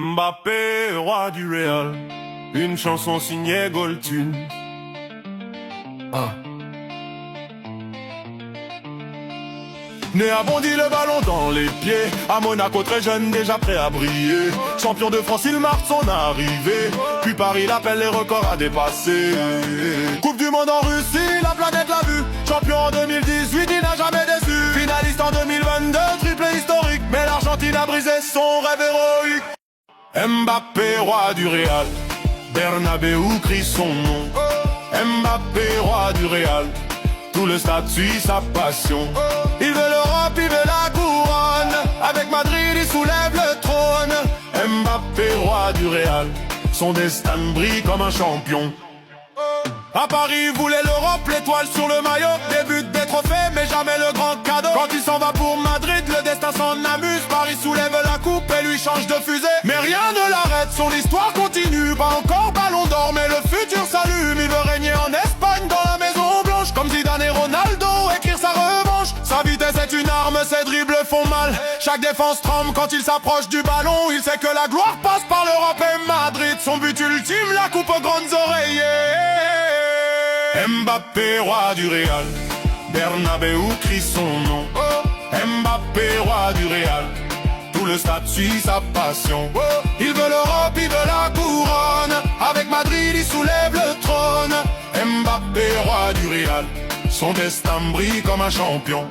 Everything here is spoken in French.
Mbappé, roi du Real, une chanson signée Goldtune. Né à Bondy, le ballon dans les pieds. À Monaco, très jeune, déjà prêt à briller. Champion de France, il marque son arrivée. Puis Paris l'appelle, les records à dépasser. Coupe du monde en Russie, la planète l'a vu. Champion en 2018, il n'a jamais déçu. Finaliste en 2022, triplé historique. Mais l'Argentine a brisé son rêve héroïque. Mbappé, roi du Real, Bernabeu crie son nom. Mbappé, roi du Real, tout le stade suit sa passion. Il veut l'Europe, il veut la couronne. Avec Madrid, il soulève le trône. Mbappé, roi du Real, son destin brille comme un champion. À Paris, il voulait l'Europe, l'étoile sur le maillot. Des buts, des trophées, mais jamais le grand cadeau. Quand il s'en va pour Madrid, le destin s'en amuse. Paris soulève la coupe et lui change de fusée. Mais rien ne l'arrête, son histoire continue. Pas encore ballon d'or, mais le futur s'allume. Il veut régner en Espagne dans la Maison Blanche. Comme Zidane et Ronaldo, écrire sa revanche. Sa vitesse est une arme, ses dribbles font mal. Chaque défense tremble quand il s'approche du ballon. Il sait que la gloire passe par l'Europe et Madrid. Son but ultime, la coupe aux grandes oreillers. Mbappé, roi du Real, Bernabeu crie son nom. Mbappé, roi du Real, tout le stade suit sa passion. Il veut l'Europe, il veut la couronne. Avec Madrid, il soulève le trône. Mbappé, roi du Real, son destin brille comme un champion.